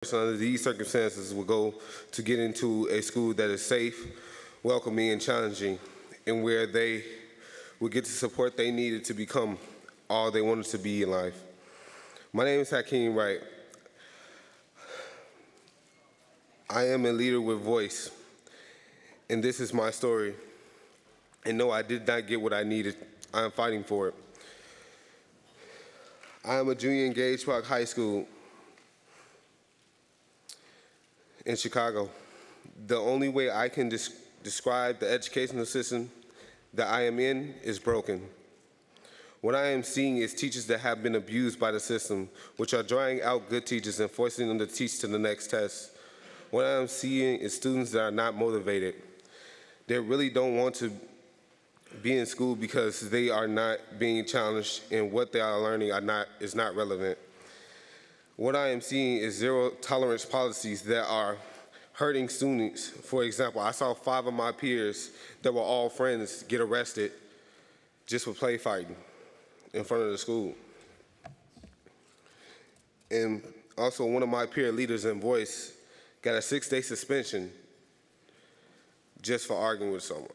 Under these circumstances will go to get into a school that is safe, welcoming, and challenging, and where they will get the support they needed to become all they wanted to be in life. My name is Ahkeem Wright. I am a leader with voice, and this is my story. And no, I did not get what I needed. I am fighting for it. I am a junior in Gage Park High School in Chicago. The only way I can describe the educational system that I am in is broken. What I am seeing is teachers that have been abused by the system, which are drawing out good teachers and forcing them to teach to the next test. What I am seeing is students that are not motivated. They really don't want to be in school because they are not being challenged and what they are learning is not relevant. What I am seeing is zero tolerance policies that are hurting students. For example, I saw 5 of my peers that were all friends get arrested just for play fighting in front of the school. And also one of my peer leaders in voice got a 6-day suspension just for arguing with someone.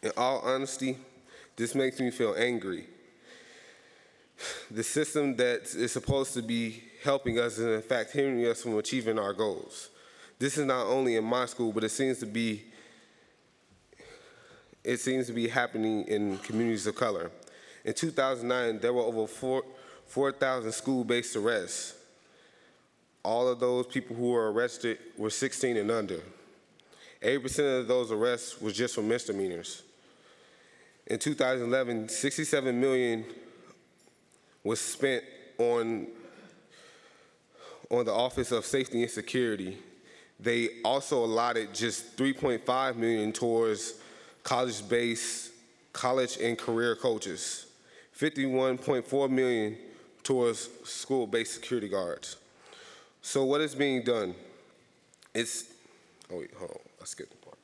In all honesty, this makes me feel angry. The system that is supposed to be helping us is in fact hindering us from achieving our goals. This is not only in my school, but it seems to be happening in communities of color. In 2009, there were over 4,000 school-based arrests. All of those people who were arrested were 16 and under. 80% of those arrests was just for misdemeanors. In 2011, $67 million was spent on the Office of Safety and Security. They also allotted just $3.5 million towards college and career coaches, $51.4 million towards school-based security guards. So what is being done? Oh wait, hold on, I skipped the part.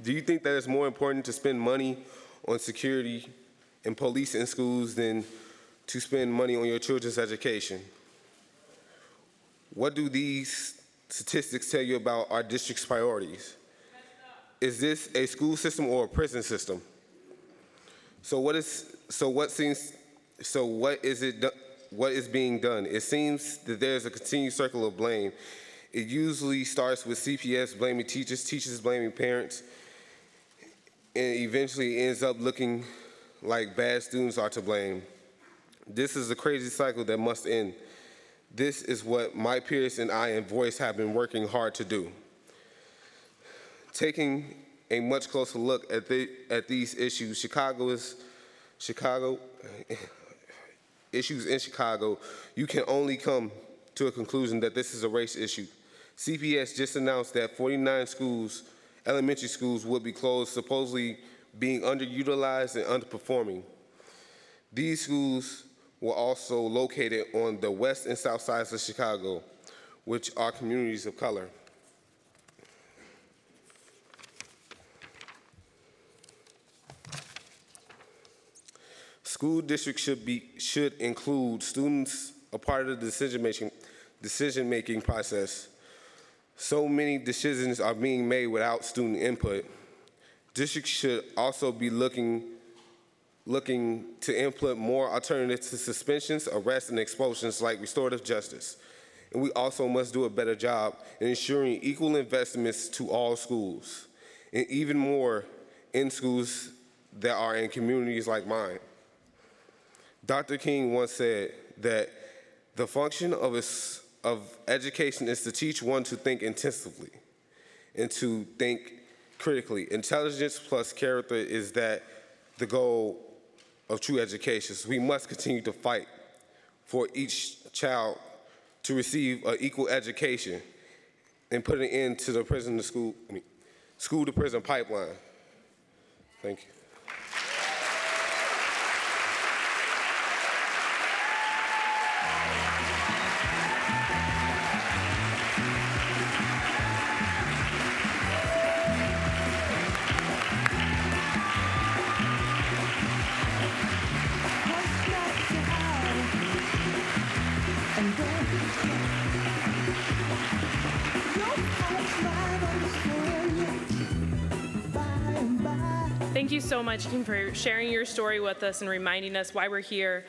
Do you think that it's more important to spend money on security and police in schools than to spend money on your children's education? What do these statistics tell you about our district's priorities? Is this a school system or a prison system? What is being done? It seems that there's a continued circle of blame. It usually starts with CPS blaming teachers, teachers blaming parents, and eventually ends up looking like bad students are to blame. This is a crazy cycle that must end. This is what my peers and I in Voice have been working hard to do. Taking a much closer look at these issues, issues in Chicago, you can only come to a conclusion that this is a race issue. CPS just announced that 49 schools, elementary schools, would be closed, supposedly being underutilized and underperforming. These schools were also located on the west and south sides of Chicago, which are communities of color. School districts should include students a part of the decision-making process. So many decisions are being made without student input. Districts should also be looking to implement more alternatives to suspensions, arrests, and expulsions like restorative justice. And we also must do a better job in ensuring equal investments to all schools, and even more in schools that are in communities like mine. Dr. King once said that the function of education is to teach one to think intensively and to think critically. Intelligence plus character is the goal of true education. So we must continue to fight for each child to receive an equal education and put an end to the school to prison pipeline. Thank you. so much, Ahkeem, for sharing your story with us and reminding us why we're here,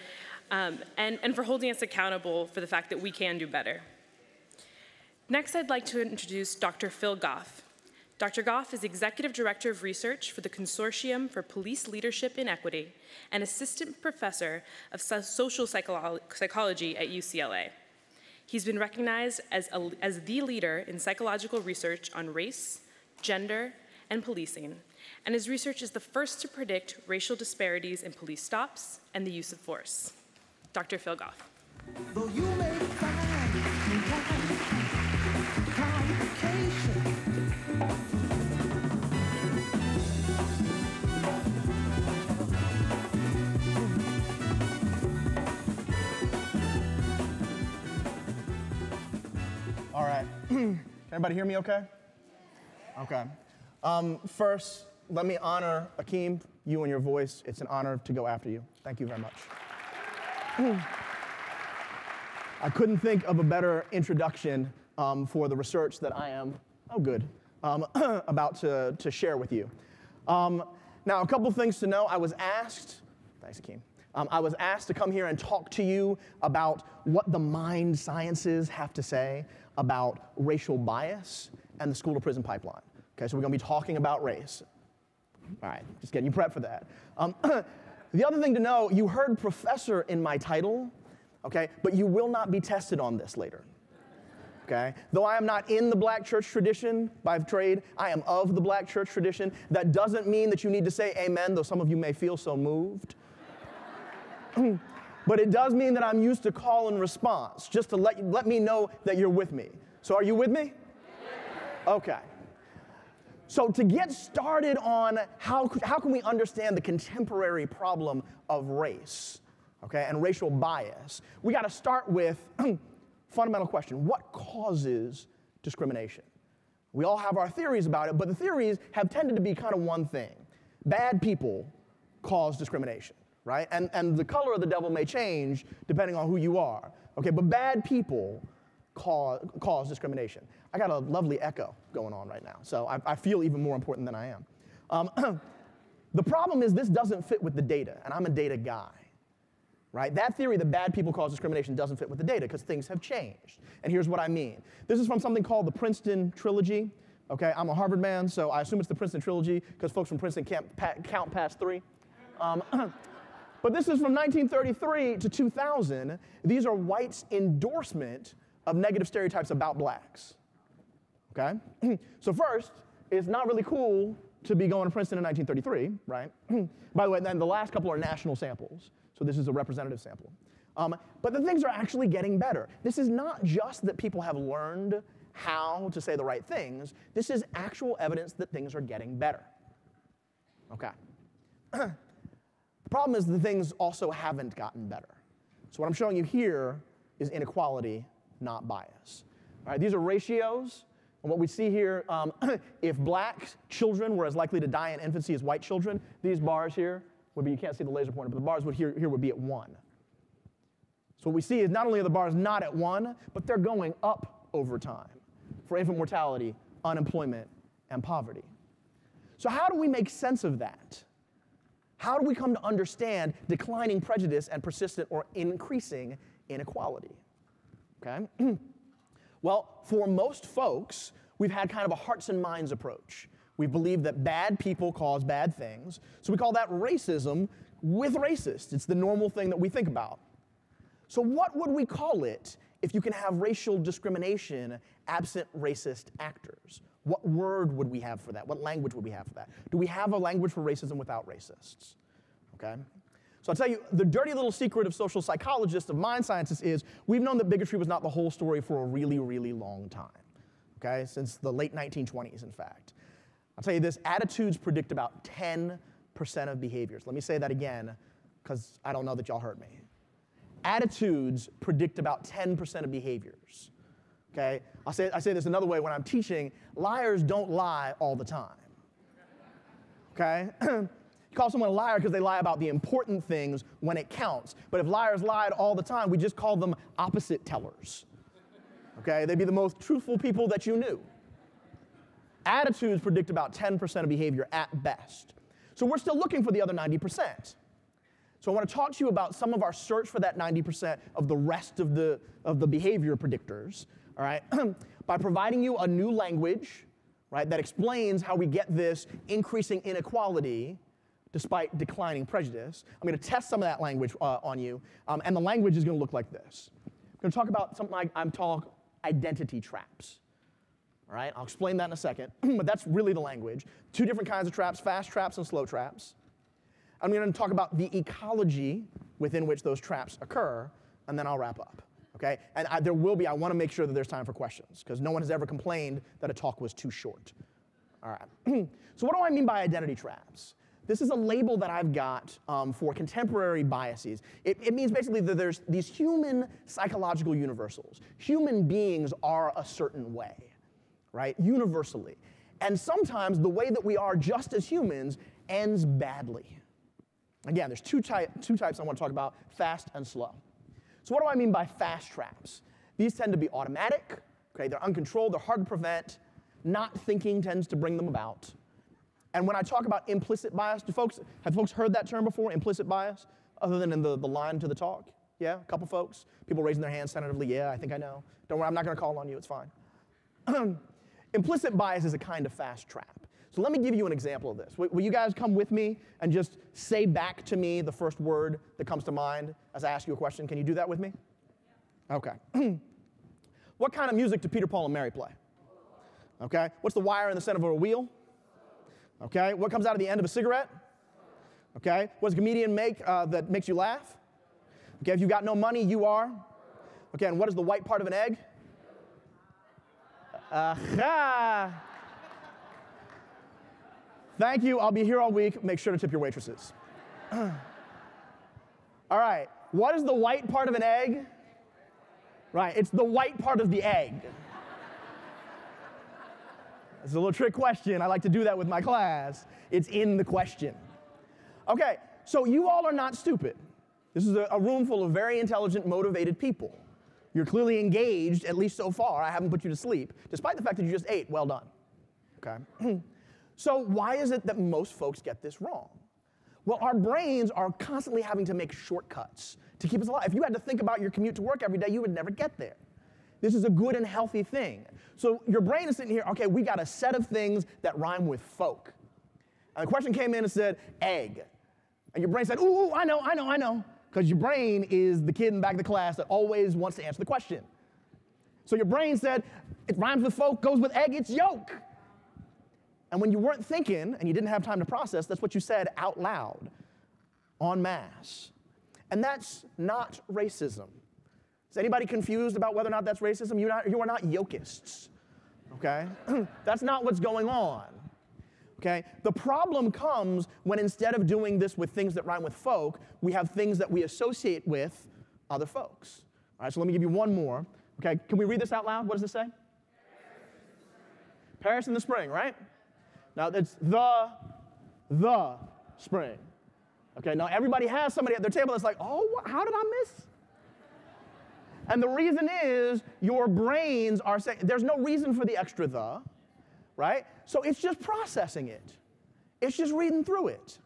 and for holding us accountable for the fact that we can do better. Next, I'd like to introduce Dr. Phil Goff. Dr. Goff is Executive Director of Research for the Consortium for Police Leadership in Equity and Assistant Professor of Social Psychology at UCLA. He's been recognized as the leader in psychological research on race, gender, and policing, and his research is the first to predict racial disparities in police stops and the use of force. Dr. Phil Goff. Though you may find complication. All right. Can everybody hear me okay? Okay. First, let me honor Ahkeem, you and your voice. It's an honor to go after you. Thank you very much. I couldn't think of a better introduction for the research that I am, about to share with you. Now, a couple things to know. I was asked, thanks, Ahkeem. I was asked to come here and talk to you about what the mind sciences have to say about racial bias and the school-to-prison pipeline. Okay, so we're going to be talking about race. All right, just getting you prepped for that. The other thing to know, you heard professor in my title, okay, but you will not be tested on this later. Okay? Though I am not in the black church tradition by trade, I am of the black church tradition. That doesn't mean that you need to say amen, though some of you may feel so moved. But it does mean that I'm used to call and response, just to let me know that you're with me. So are you with me? Okay. So to get started on how can we understand the contemporary problem of race, okay, and racial bias, we got to start with fundamental question: what causes discrimination? We all have our theories about it, but the theories have tended to be kind of one thing: bad people cause discrimination. Right? And the color of the devil may change depending on who you are. Okay, but bad people cause discrimination. I got a lovely echo going on right now, so I feel even more important than I am. The problem is this doesn't fit with the data, and I'm a data guy. Right? That theory that bad people cause discrimination doesn't fit with the data because things have changed. And here's what I mean. This is from something called the Princeton Trilogy. Okay, I'm a Harvard man, so I assume it's the Princeton Trilogy because folks from Princeton can't count past 3. But this is from 1933 to 2000. These are whites' endorsement of negative stereotypes about blacks. Okay? So first, it's not really cool to be going to Princeton in 1933, right? By the way, then the last couple are national samples. So this is a representative sample. But the things are actually getting better. This is not just that people have learned how to say the right things. This is actual evidence that things are getting better. Okay. The problem is the things also haven't gotten better. So what I'm showing you here is inequality, not bias. All right, these are ratios. And what we see here, if black children were as likely to die in infancy as white children, these bars here would be, you can't see the laser pointer, but the bars here would be at 1. So what we see is not only are the bars not at 1, but they're going up over time for infant mortality, unemployment, and poverty. So how do we make sense of that? How do we come to understand declining prejudice and persistent or increasing inequality? Okay? Well, for most folks, we've had kind of a hearts and minds approach. We believe that bad people cause bad things, so we call that racism with racists. It's the normal thing that we think about. So what would we call it if you can have racial discrimination absent racist actors? What word would we have for that? What language would we have for that? Do we have a language for racism without racists? Okay? So I'll tell you, the dirty little secret of social psychologists, of mind scientists, is we've known that bigotry was not the whole story for a really, really long time. Okay? Since the late 1920s, in fact. I'll tell you this, attitudes predict about 10% of behaviors. Let me say that again, because I don't know that y'all heard me. Attitudes predict about 10% of behaviors. Okay? I say this another way when I'm teaching. Liars don't lie all the time. Okay? You call someone a liar because they lie about the important things when it counts. But if liars lied all the time, we just call them opposite tellers. Okay? They'd be the most truthful people that you knew. Attitudes predict about 10% of behavior at best. So we're still looking for the other 90%. So I want to talk to you about some of our search for that 90% of the rest of the behavior predictors, all right? By providing you a new language, right, that explains how we get this increasing inequality despite declining prejudice. I'm going to test some of that language on you, and the language is going to look like this. I'm going to talk about something I'm calling identity traps. All right, I'll explain that in a second, but that's really the language. Two different kinds of traps, fast traps and slow traps. I'm going to talk about the ecology within which those traps occur, and then I'll wrap up. Okay? And I want to make sure that there's time for questions, because no one has ever complained that a talk was too short. All right. So what do I mean by identity traps? This is a label that I've got for contemporary biases. It means basically that there's these human psychological universals. Human beings are a certain way, right? Universally. And sometimes the way that we are just as humans ends badly. Again, there's two types I want to talk about, fast and slow. So what do I mean by fast traps? These tend to be automatic, okay? They're uncontrolled, they're hard to prevent. Not thinking tends to bring them about. And when I talk about implicit bias, have folks heard that term before, implicit bias, other than in the line to the talk? Yeah, a couple folks? People raising their hands tentatively, yeah, I think I know. Don't worry, I'm not going to call on you, it's fine. Implicit bias is a kind of fast trap. So let me give you an example of this. Will you guys come with me and just say back to me the first word that comes to mind as I ask you a question? Can you do that with me? Okay. What kind of music do Peter, Paul, and Mary play? Okay. What's the wire in the center of a wheel? Okay. What comes out of the end of a cigarette? Okay. What does a comedian make that makes you laugh? Okay. If you've got no money, you are. Okay. And what is the white part of an egg? Thank you. I'll be here all week. Make sure to tip your waitresses. All right. What is the white part of an egg? Right. It's the white part of the egg. It's a little trick question. I like to do that with my class. It's in the question. Okay. So you all are not stupid. This is a room full of very intelligent, motivated people. You're clearly engaged, at least so far. I haven't put you to sleep, despite the fact that you just ate. Well done. Okay. So why is it that most folks get this wrong? Well, our brains are constantly having to make shortcuts to keep us alive. If you had to think about your commute to work every day, you would never get there. This is a good and healthy thing. So your brain is sitting here, okay, we got a set of things that rhyme with folk. And the question came in and said, egg. And your brain said, ooh, I know. Because your brain is the kid in the back of the class that always wants to answer the question. So your brain said, it rhymes with folk, goes with egg, it's yolk. And when you weren't thinking and you didn't have time to process, that's what you said out loud, en masse. And that's not racism. Is anybody confused about whether or not that's racism? You are not yokists, okay? That's not what's going on, okay? The problem comes when instead of doing this with things that rhyme with folk, we have things that we associate with other folks. All right, so let me give you one more, okay? Can we read this out loud? What does this say? Paris in the spring, right? Now, it's the spring. Okay, now everybody has somebody at their table that's like, oh, how did I miss? And the reason is your brains are saying, there's no reason for the extra the, right? So it's just processing it. It's just reading through it.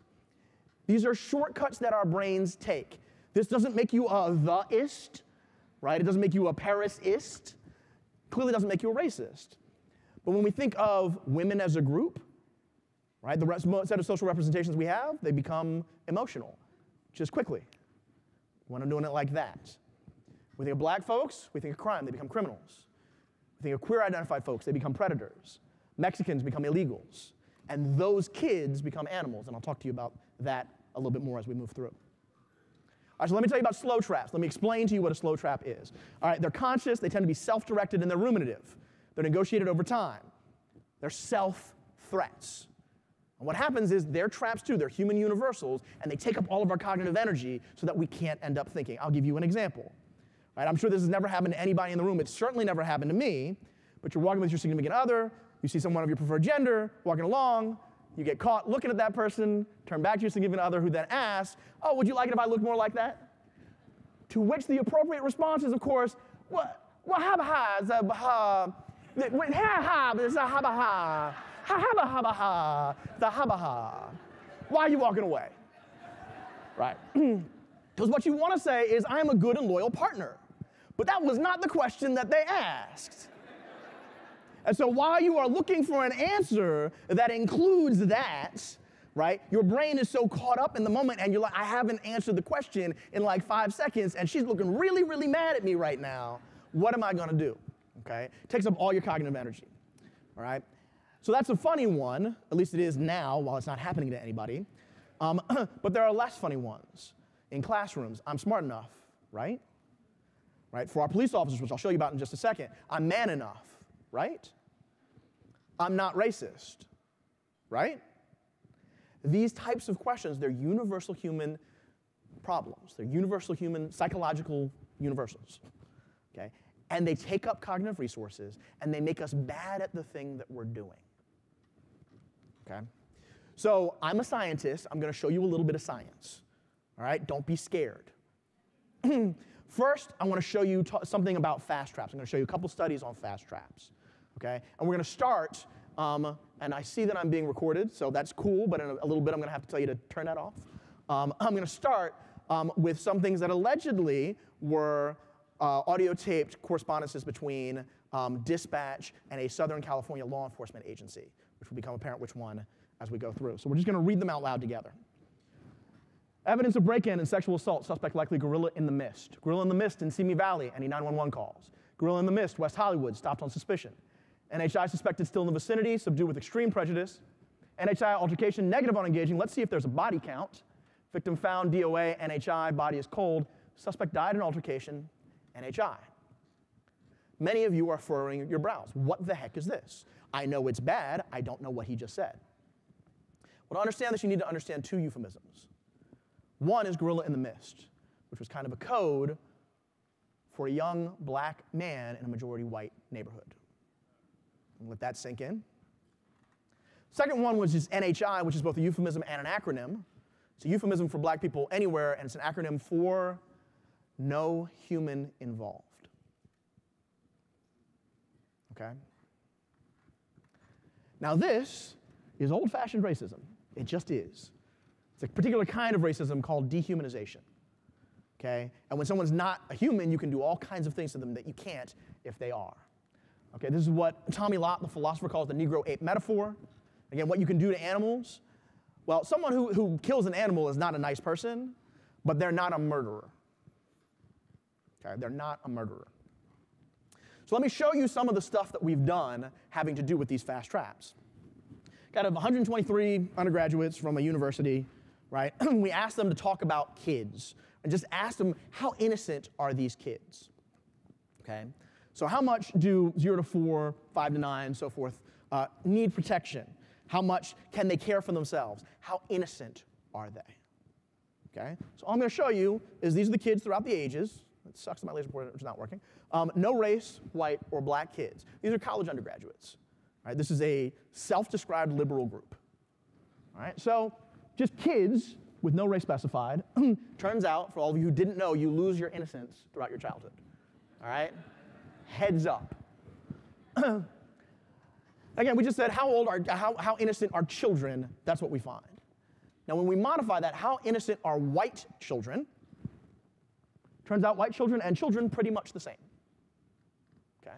These are shortcuts that our brains take. This doesn't make you a the-ist, right? It doesn't make you a Paris-ist. Clearly doesn't make you a racist. But when we think of women as a group, right, the set of social representations we have, they become emotional, just quickly. When I'm doing it like that. We think of black folks, we think of crime, they become criminals. We think of queer-identified folks, they become predators. Mexicans become illegals. And those kids become animals, and I'll talk to you about that a little bit more as we move through. All right, so let me tell you about slow traps. Let me explain to you what a slow trap is. All right, they're conscious, they tend to be self-directed, and they're ruminative. They're negotiated over time. They're self-threats. And what happens is they're traps too, they're human universals, and they take up all of our cognitive energy so that we can't end up thinking. I'll give you an example. Right, I'm sure this has never happened to anybody in the room. It's certainly never happened to me, but you're walking with your significant other, you see someone of your preferred gender walking along, you get caught looking at that person, turn back to your significant other who then asks, oh, would you like it if I looked more like that? To which the appropriate response is, of course, what ha-ba-ha, ha-ba-ha, ha-ha, ha-ba-ha, ha-ha-ba-ha, the ha-ba-ha. Why are you walking away? Right. Because what you want to say is, I'm a good and loyal partner. But that was not the question that they asked. And so while you are looking for an answer that includes that, right, your brain is so caught up in the moment and you're like, I haven't answered the question in like 5 seconds and she's looking really, really mad at me right now. What am I going to do? Okay? It takes up all your cognitive energy. All right? So that's a funny one, at least it is now while it's not happening to anybody. But there are less funny ones. In classrooms, I'm smart enough, right? Right? For our police officers, which I'll show you about in just a second, I'm man enough, right? I'm not racist, right? These types of questions, they're universal human problems. They're universal human psychological universals, okay? And they take up cognitive resources, and they make us bad at the thing that we're doing, okay? So I'm a scientist. I'm going to show you a little bit of science, all right? Don't be scared. First, I want to show you something about fast traps. I'm going to show you a couple studies on fast traps, okay? And we're going to start, and I see that I'm being recorded, so that's cool, but in a little bit I'm going to have to tell you to turn that off. I'm going to start with some things that allegedly were audio-taped correspondences between Dispatch and a Southern California law enforcement agency, which will become apparent which one as we go through. So we're just going to read them out loud together. Evidence of break-in and sexual assault, suspect likely gorilla in the mist. Gorilla in the mist in Simi Valley, any 911 calls. Gorilla in the mist, West Hollywood, stopped on suspicion. NHI suspected still in the vicinity, subdued with extreme prejudice. NHI altercation, negative on engaging. Let's see if there's a body count. Victim found, DOA, NHI, body is cold. Suspect died in altercation, NHI. Many of you are furrowing your brows. What the heck is this? I know it's bad. I don't know what he just said. Well, to understand this, you need to understand two euphemisms. One is gorilla in the mist, which was kind of a code for a young black man in a majority white neighborhood. And let that sink in. Second one was just NHI, which is both a euphemism and an acronym. It's a euphemism for black people anywhere, and it's an acronym for no human involved. Okay? Now this is old-fashioned racism. It just is. It's a particular kind of racism called dehumanization. Okay? And when someone's not a human, you can do all kinds of things to them that you can't if they are. Okay, this is what Tommy Lott, the philosopher, calls the Negro Ate Metaphor. Again, what you can do to animals. Well, someone who kills an animal is not a nice person, but they're not a murderer. Okay, they're not a murderer. So let me show you some of the stuff that we've done having to do with these fast traps. Got 123 undergraduates from a university, right? We asked them to talk about kids and just asked them, how innocent are these kids? Okay? So how much do 0 to 4, 5 to 9, so forth, need protection? How much can they care for themselves? How innocent are they? Okay? So all I'm going to show you is these are the kids throughout the ages. It sucks that my laser pointer is not working. No race, white, or black kids. These are college undergraduates. Right? This is a self-described liberal group. All right? So just kids with no race specified. Turns out, for all of you who didn't know, you lose your innocence throughout your childhood. All right? Heads up. Again, we just said how innocent are children? That's what we find. Now, when we modify that, how innocent are white children? Turns out white children and children pretty much the same. Okay.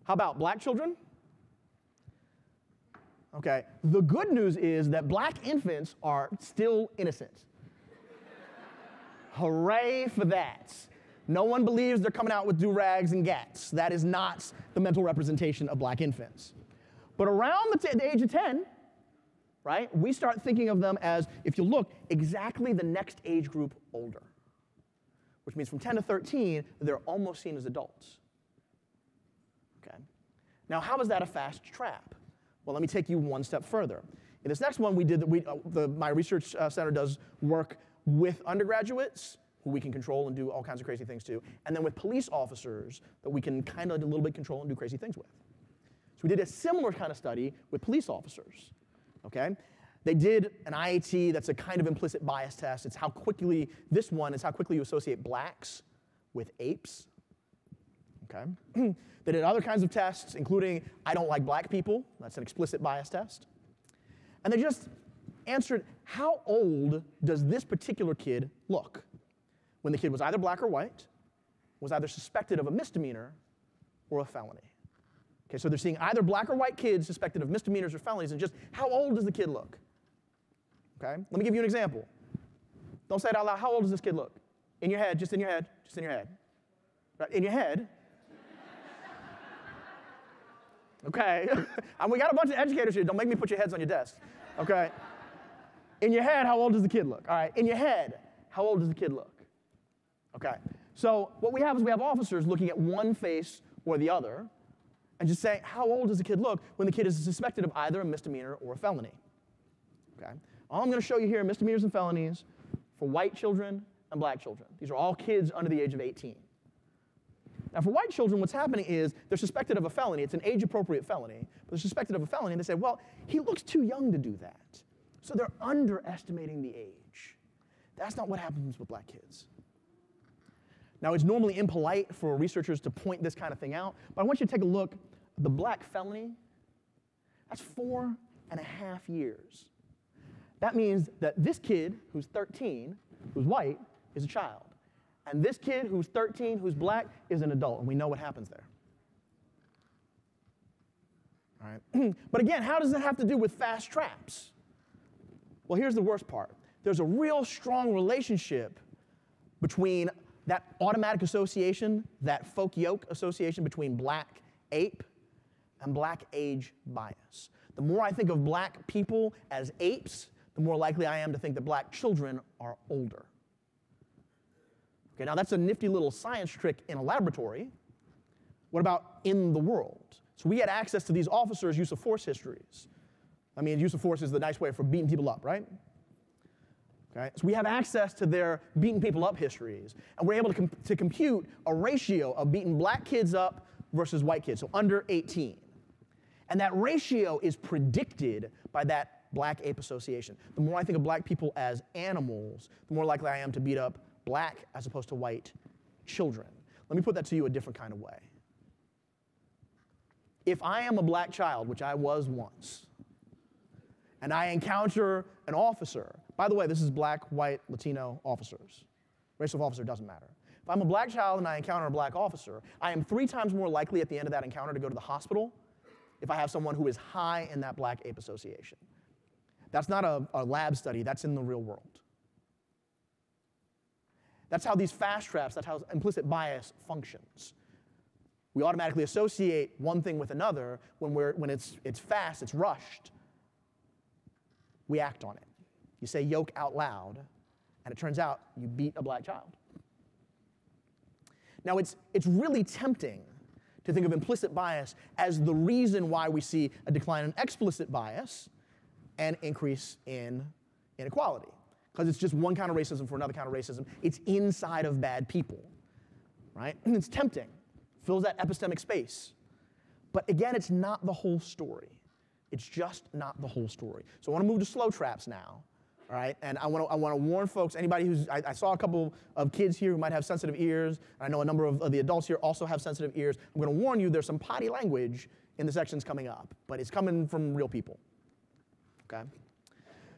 How about black children? Okay. The good news is that black infants are still innocent. Hooray for that. No one believes they're coming out with do-rags and gats. That is not the mental representation of black infants. But around the age of 10, right, we start thinking of them as, if you look, exactly the next age group older. Which means from 10 to 13, they're almost seen as adults. Okay. Now, how is that a fast trap? Well, let me take you one step further. In this next one, my research center does work with undergraduates, who we can control and do all kinds of crazy things to, and then with police officers that we can kind of a little bit control and do crazy things with. So we did a similar kind of study with police officers, okay? They did an IAT that's a kind of implicit bias test. It's how quickly, this one is how quickly you associate blacks with apes, okay? They did other kinds of tests, including I don't like black people. That's an explicit bias test. And they just answered, how old does this particular kid look? When the kid was either black or white, was either suspected of a misdemeanor or a felony. Okay, so they're seeing either black or white kids suspected of misdemeanors or felonies, and just how old does the kid look? Okay, let me give you an example. Don't say it out loud. How old does this kid look? In your head, just in your head, just in your head. Right, in your head. Okay, and we got a bunch of educators here. Don't make me put your heads on your desk. Okay, in your head, how old does the kid look? All right, in your head, how old does the kid look? Okay, so what we have is we have officers looking at one face or the other and just saying, how old does the kid look when the kid is suspected of either a misdemeanor or a felony? Okay, all I'm going to show you here are misdemeanors and felonies for white children and black children. These are all kids under the age of 18. Now, for white children, what's happening is they're suspected of a felony. It's an age-appropriate felony, but they're suspected of a felony, and they say, well, he looks too young to do that. So they're underestimating the age. That's not what happens with black kids. Now, it's normally impolite for researchers to point this kind of thing out, but I want you to take a look. The black felony, that's 4.5 years. That means that this kid, who's 13, who's white, is a child. And this kid who's 13, who's black, is an adult, and we know what happens there. All right. But again, how does it have to do with fast traps? Well, here's the worst part. There's a real strong relationship between that automatic association, that folk yoke association between black ape and black age bias. The more I think of black people as apes, the more likely I am to think that black children are older. Okay, now that's a nifty little science trick in a laboratory. What about in the world? So we had access to these officers' use of force histories. I mean, use of force is the nice way for beating people up, right? Okay, so we have access to their beating people up histories, and we're able to compute a ratio of beating black kids up versus white kids, so under 18. And that ratio is predicted by that black ape association. The more I think of black people as animals, the more likely I am to beat up black as opposed to white children. Let me put that to you a different kind of way. If I am a black child, which I was once, and I encounter an officer, by the way, this is black, white, Latino officers. Race of officer doesn't matter. If I'm a black child and I encounter a black officer, I am 3 times more likely at the end of that encounter to go to the hospital if I have someone who is high in that black ape association. That's not a lab study, that's in the real world. That's how these fast traps, that's how implicit bias functions. We automatically associate one thing with another when it's fast, it's rushed. We act on it. You say yoke out loud, and it turns out you beat a black child. Now, it's really tempting to think of implicit bias as the reason why we see a decline in explicit bias and increase in inequality. Because it's just one kind of racism for another kind of racism. It's inside of bad people, right? And it's tempting. Fills that epistemic space. But again, it's not the whole story. It's just not the whole story. So I want to move to slow traps now, all right? And I want to warn folks, anybody who's, I saw a couple of kids here who might have sensitive ears. And I know a number of the adults here also have sensitive ears. I'm going to warn you, there's some potty language in the sections coming up, but it's coming from real people, okay?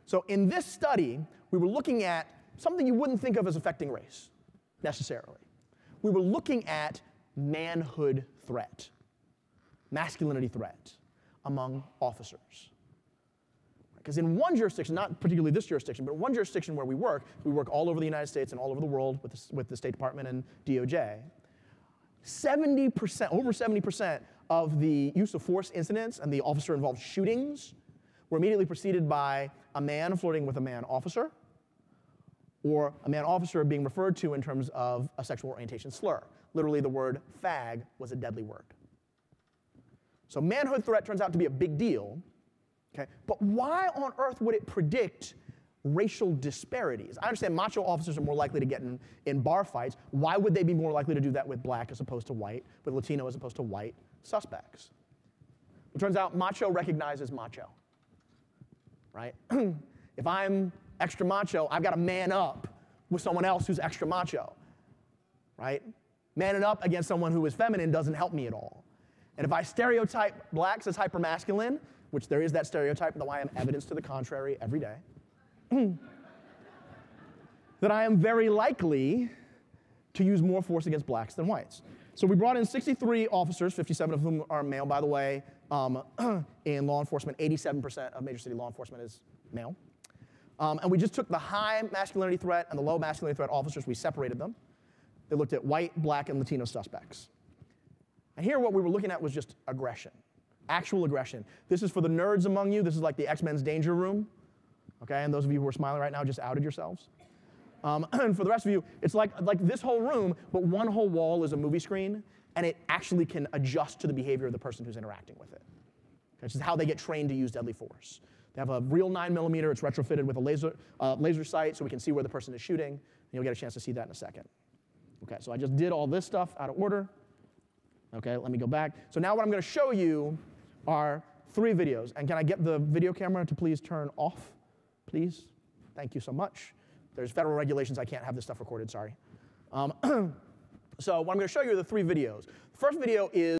So in this study, we were looking at something you wouldn't think of as affecting race, necessarily. We were looking at manhood threat, masculinity threat among officers. Because in one jurisdiction, not particularly this jurisdiction, but one jurisdiction where we work all over the United States and all over the world with the State Department and DOJ, 70%, over 70% of the use of force incidents and the officer-involved shootings were immediately preceded by a man flirting with a man officer, or a man officer being referred to in terms of a sexual orientation slur. Literally, the word fag was a deadly word. So manhood threat turns out to be a big deal, okay? But why on earth would it predict racial disparities? I understand macho officers are more likely to get in bar fights. Why would they be more likely to do that with black as opposed to white, with Latino as opposed to white suspects? It turns out macho recognizes macho, right? If I'm extra macho, I've got to man up with someone else who's extra macho, right? Manning up against someone who is feminine doesn't help me at all. And if I stereotype blacks as hypermasculine, which there is that stereotype, though I am evidence to the contrary every day, that I am very likely to use more force against blacks than whites. So we brought in 63 officers, 57 of whom are male, by the way. In law enforcement, 87% of major city law enforcement is male. And we just took the high masculinity threat and the low masculinity threat officers, we separated them. They looked at white, black, and Latino suspects. And here what we were looking at was just aggression, actual aggression. This is for the nerds among you. This is like the X-Men's danger room. Okay, and those of you who are smiling right now just outed yourselves. And for the rest of you, it's like this whole room, but one whole wall is a movie screen, and it actually can adjust to the behavior of the person who's interacting with it. This is how they get trained to use deadly force. They have a real 9mm, it's retrofitted with a laser sight so we can see where the person is shooting, and you'll get a chance to see that in a second. Okay, so I just did all this stuff out of order. Okay, let me go back. So now what I'm going to show you are 3 videos. And can I get the video camera to please turn off, please? Thank you so much. There's federal regulations. I can't have this stuff recorded, sorry. So what I'm going to show you are the 3 videos. The first video is